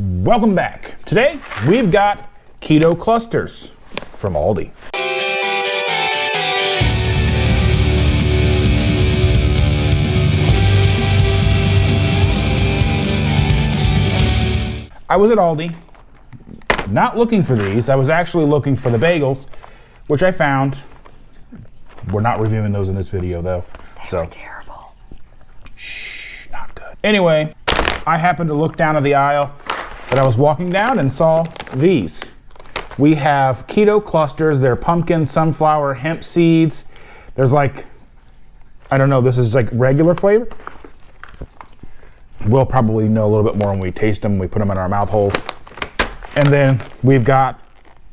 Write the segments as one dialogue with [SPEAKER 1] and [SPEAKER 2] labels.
[SPEAKER 1] Welcome back. Today we've got keto clusters from Aldi. I was at Aldi, not looking for these. I was actually looking for the bagels, which I found. We're not reviewing those in this video though.
[SPEAKER 2] They were terrible.
[SPEAKER 1] Shh, not good. Anyway, I happened to look down at the aisle that I was walking down and saw these. We have keto clusters. They're pumpkin, sunflower, hemp seeds. There's like, I don't know, this is like regular flavor. We'll probably know a little bit more when we taste them, we put them in our mouth holes. And then we've got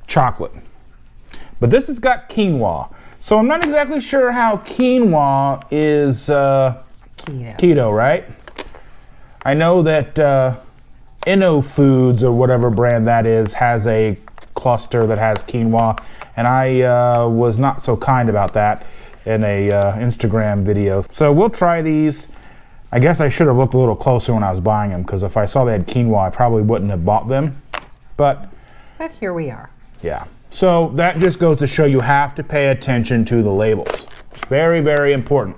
[SPEAKER 1] chocolate. But this has got quinoa. So I'm not exactly sure how quinoa is keto, right? I know that Inno Foods or whatever brand that is has a cluster that has quinoa. And I was not so kind about that in a Instagram video. So we'll try these. I guess I should have looked a little closer when I was buying them, because if I saw they had quinoa, I probably wouldn't have bought them. But
[SPEAKER 2] here we are.
[SPEAKER 1] Yeah. So that just goes to show you have to pay attention to the labels. Very, very important.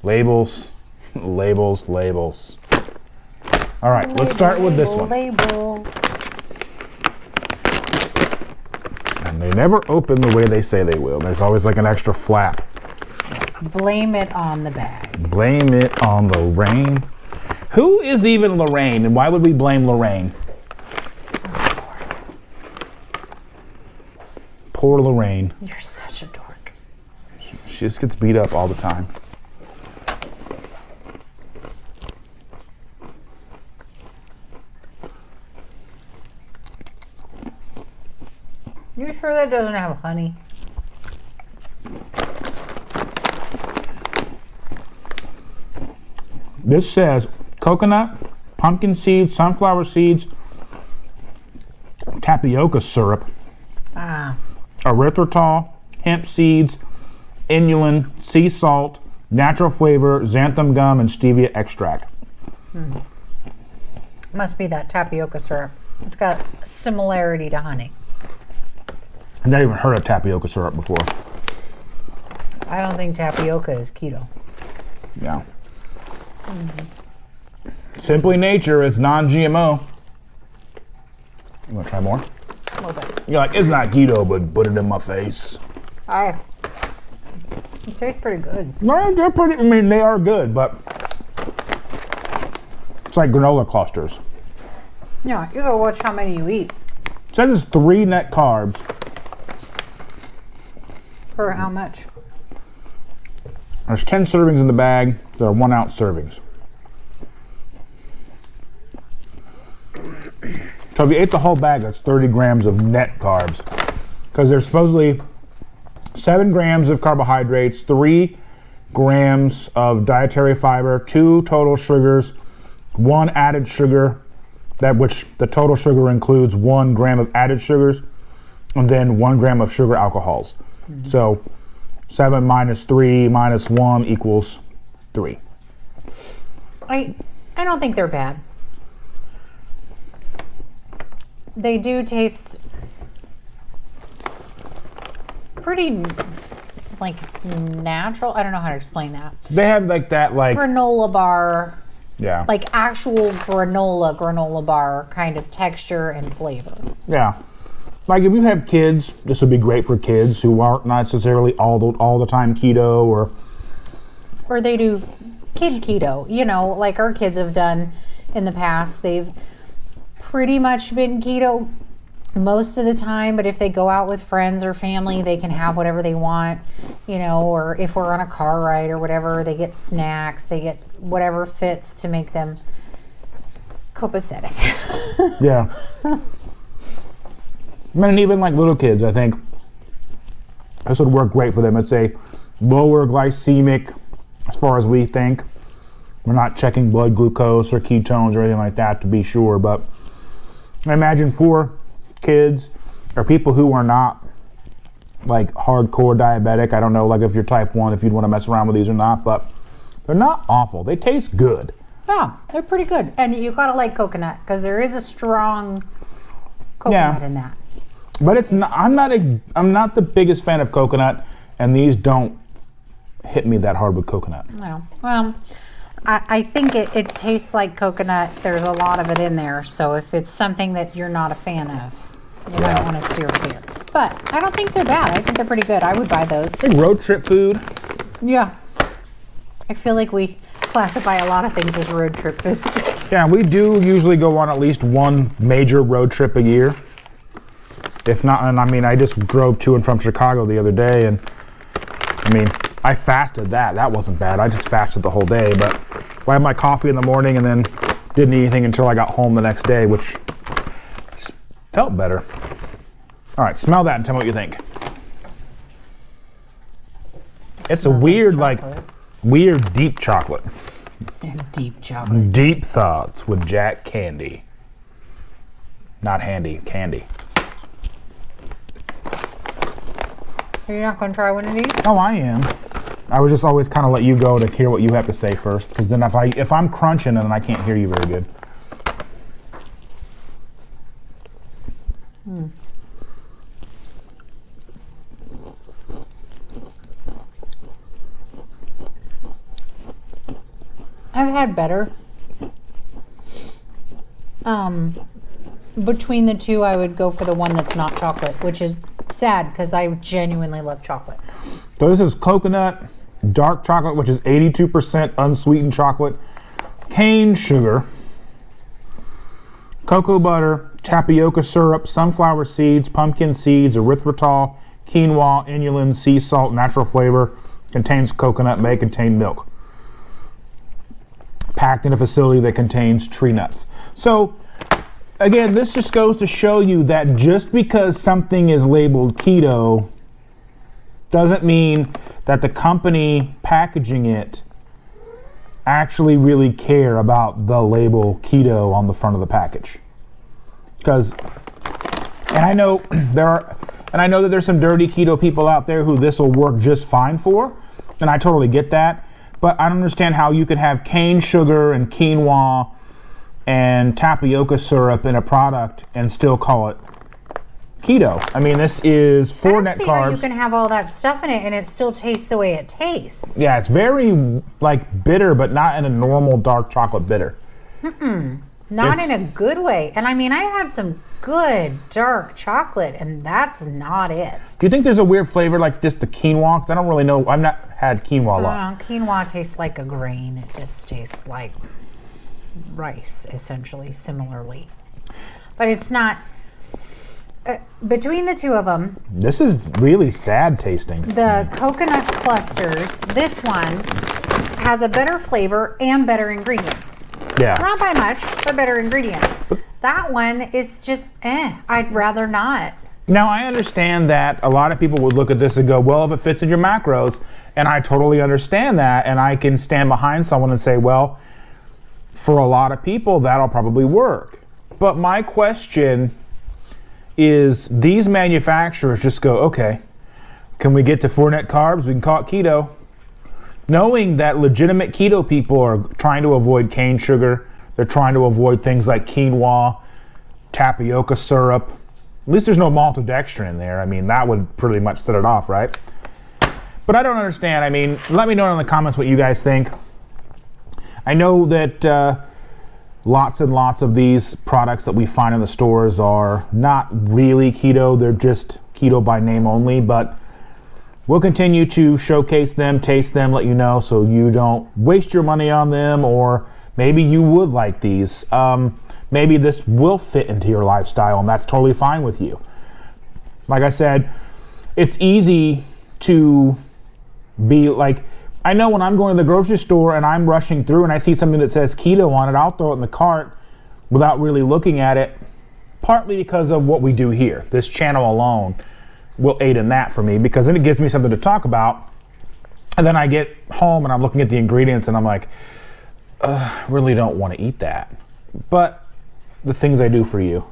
[SPEAKER 1] Labels, labels, labels. All right, let's start with this one.
[SPEAKER 2] Label.
[SPEAKER 1] And they never open the way they say they will. There's always like an extra flap.
[SPEAKER 2] Blame it on the bag.
[SPEAKER 1] Blame it on Lorraine. Who is even Lorraine, and why would we blame Lorraine? Poor Lorraine.
[SPEAKER 2] You're such a dork.
[SPEAKER 1] She just gets beat up all the time.
[SPEAKER 2] You sure that doesn't have honey?
[SPEAKER 1] This says coconut, pumpkin seeds, sunflower seeds, tapioca syrup, erythritol, hemp seeds, inulin, sea salt, natural flavor, xanthan gum, and stevia extract.
[SPEAKER 2] Must be that tapioca syrup. It's got a similarity to honey.
[SPEAKER 1] I've never even heard of tapioca syrup before.
[SPEAKER 2] I don't think tapioca is keto.
[SPEAKER 1] Yeah. Simply Nature, it's non-GMO. You want to try more?
[SPEAKER 2] A little bit.
[SPEAKER 1] You're like, it's not keto, but put it in my face.
[SPEAKER 2] It tastes pretty good.
[SPEAKER 1] Well, they're pretty, I mean, they are good, but it's like granola clusters.
[SPEAKER 2] Yeah, you gotta watch how many you eat.
[SPEAKER 1] It says it's 3 net carbs.
[SPEAKER 2] For how much?
[SPEAKER 1] There's 10 servings in the bag. There are 1 ounce servings. So if you ate the whole bag, that's 30 grams of net carbs. Because there's supposedly 7 grams of carbohydrates, 3 grams of dietary fiber, 2 total sugars, 1 added sugar, which the total sugar includes 1 gram of added sugars, and then 1 gram of sugar alcohols. So 7 minus 3 minus 1 equals 3.
[SPEAKER 2] I don't think they're bad. They do taste pretty like natural. I don't know how to explain that.
[SPEAKER 1] They have like that
[SPEAKER 2] granola bar.
[SPEAKER 1] Yeah.
[SPEAKER 2] Like actual granola bar kind of texture and flavor.
[SPEAKER 1] Yeah. Like if you have kids, this would be great for kids who aren't necessarily all the time keto
[SPEAKER 2] or they do kid keto, you know, like our kids have done in the past. They've pretty much been keto most of the time, but if they go out with friends or family, they can have whatever they want, you know, or if we're on a car ride or whatever, they get snacks, they get whatever fits to make them copacetic.
[SPEAKER 1] Yeah. I mean, even like little kids, I think this would work great for them. It's a lower glycemic, as far as we think. We're not checking blood glucose or ketones or anything like that to be sure, but I imagine for kids or people who are not like hardcore diabetic, I don't know like if you're type 1, if you'd want to mess around with these or not, but they're not awful. They taste good.
[SPEAKER 2] Yeah, they're pretty good. And you gotta like coconut because there is a strong coconut in that.
[SPEAKER 1] But it's not, I'm not the biggest fan of coconut, and these don't hit me that hard with coconut.
[SPEAKER 2] No. Well, I think it tastes like coconut. There's a lot of it in there. So if it's something that you're not a fan of, you might want to steer clear. But I don't think they're bad. I think they're pretty good. I would buy those.
[SPEAKER 1] It's like road trip food.
[SPEAKER 2] Yeah. I feel like we classify a lot of things as road trip food.
[SPEAKER 1] Yeah, we do usually go on at least one major road trip a year. If not, and I mean, I just drove to and from Chicago the other day, and I mean, I fasted that. That wasn't bad. I just fasted the whole day, but I had my coffee in the morning and then didn't eat anything until I got home the next day, which just felt better. All right, smell that and tell me what you think. It's a weird, like weird deep chocolate.
[SPEAKER 2] Deep chocolate.
[SPEAKER 1] Deep thoughts with Jack Candy. Not handy, candy.
[SPEAKER 2] Are you not going to try one of these?
[SPEAKER 1] Oh, I am. I would just always kind of let you go to hear what you have to say first, because then if I'm crunching and I can't hear you very good.
[SPEAKER 2] I've had better. Between the two, I would go for the one that's not chocolate, which is sad because I genuinely love chocolate.
[SPEAKER 1] So this is coconut, dark chocolate, which is 82% unsweetened chocolate, cane sugar, cocoa butter, tapioca syrup, sunflower seeds, pumpkin seeds, erythritol, quinoa, inulin, sea salt, natural flavor, contains coconut, may contain milk. Packed in a facility that contains tree nuts. So again, this just goes to show you that just because something is labeled keto doesn't mean that the company packaging it actually really care about the label keto on the front of the package. Because, and I know that there's some dirty keto people out there who this will work just fine for, and I totally get that. But I don't understand how you could have cane sugar and quinoa and tapioca syrup in a product and still call it keto. I mean, this is 4 net
[SPEAKER 2] I don't see
[SPEAKER 1] carbs.
[SPEAKER 2] how you can have all that stuff in it and it still tastes the way it tastes.
[SPEAKER 1] Yeah, it's very like bitter, but not in a normal dark chocolate bitter.
[SPEAKER 2] Not in a good way. And I mean, I had some good dark chocolate and that's not it.
[SPEAKER 1] Do you think there's a weird flavor like just the quinoa? 'Cause I don't really know. I've not had quinoa a lot.
[SPEAKER 2] Quinoa tastes like a grain. It just tastes like rice, essentially, similarly. But it's not. Between the two of them,
[SPEAKER 1] This is really sad tasting.
[SPEAKER 2] the coconut clusters, this one has a better flavor and better ingredients.
[SPEAKER 1] Yeah.
[SPEAKER 2] Not by much, but better ingredients. That one is just, I'd rather not.
[SPEAKER 1] Now, I understand that a lot of people would look at this and go, well, if it fits in your macros, and I totally understand that, and I can stand behind someone and say, well, for a lot of people, that'll probably work. But my question is, these manufacturers just go, okay, can we get to 4 net carbs? We can call it keto. Knowing that legitimate keto people are trying to avoid cane sugar, they're trying to avoid things like quinoa, tapioca syrup. At least there's no maltodextrin in there. I mean, that would pretty much set it off, right? But I don't understand. I mean, let me know in the comments what you guys think. I know that lots and lots of these products that we find in the stores are not really keto. They're just keto by name only, but we'll continue to showcase them, taste them, let you know so you don't waste your money on them, or maybe you would like these. Maybe this will fit into your lifestyle and that's totally fine with you. Like I said, it's easy to be like, I know when I'm going to the grocery store and I'm rushing through and I see something that says keto on it, I'll throw it in the cart without really looking at it, partly because of what we do here. This channel alone will aid in that for me, because then it gives me something to talk about. And then I get home and I'm looking at the ingredients and I'm like, I really don't want to eat that. But the things I do for you.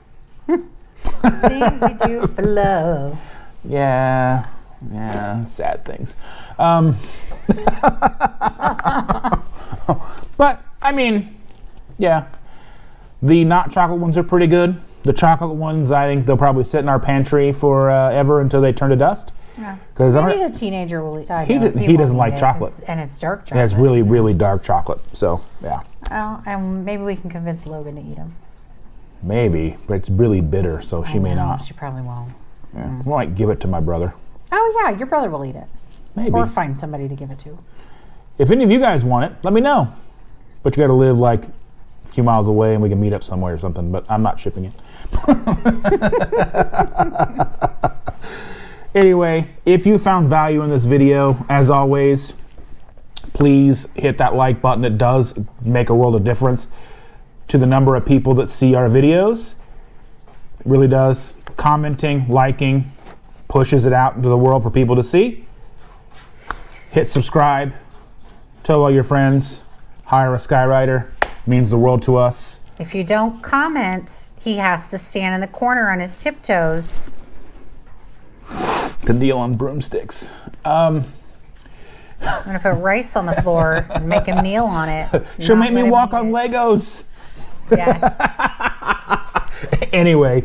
[SPEAKER 2] Things you do for love.
[SPEAKER 1] Yeah, sad things. But I mean, Yeah. The not chocolate ones are pretty good. The chocolate ones, I think they'll probably sit in our pantry for ever until they turn to dust.
[SPEAKER 2] Yeah.
[SPEAKER 1] 'Cause
[SPEAKER 2] Maybe the teenager will eat.
[SPEAKER 1] he doesn't like chocolate.
[SPEAKER 2] And it's dark chocolate.
[SPEAKER 1] Yeah, it's really, really dark chocolate. So, yeah.
[SPEAKER 2] Oh, and maybe we can convince Logan to eat them.
[SPEAKER 1] Maybe, but it's really bitter, so she may not.
[SPEAKER 2] She probably won't.
[SPEAKER 1] Yeah. We might give it to my brother.
[SPEAKER 2] Oh, yeah, your brother will eat it.
[SPEAKER 1] Maybe.
[SPEAKER 2] Or find somebody to give it to.
[SPEAKER 1] If any of you guys want it, let me know. But you got to live like a few miles away and we can meet up somewhere or something, but I'm not shipping it. Anyway, if you found value in this video, as always, please hit that like button. It does make a world of difference to the number of people that see our videos. It really does. Commenting, liking, pushes it out into the world for people to see. Hit subscribe. Tell all your friends. Hire a skywriter. Means the world to us.
[SPEAKER 2] If you don't comment, he has to stand in the corner on his tiptoes.
[SPEAKER 1] To kneel on broomsticks.
[SPEAKER 2] I'm gonna put rice on the floor and make him kneel on it.
[SPEAKER 1] She'll make me walk on Legos.
[SPEAKER 2] Yes.
[SPEAKER 1] Anyway,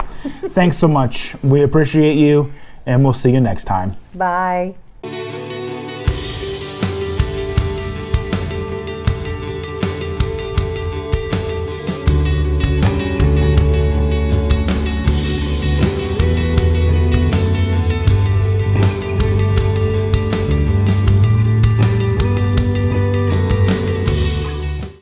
[SPEAKER 1] thanks so much. We appreciate you, and we'll see you next time.
[SPEAKER 2] Bye.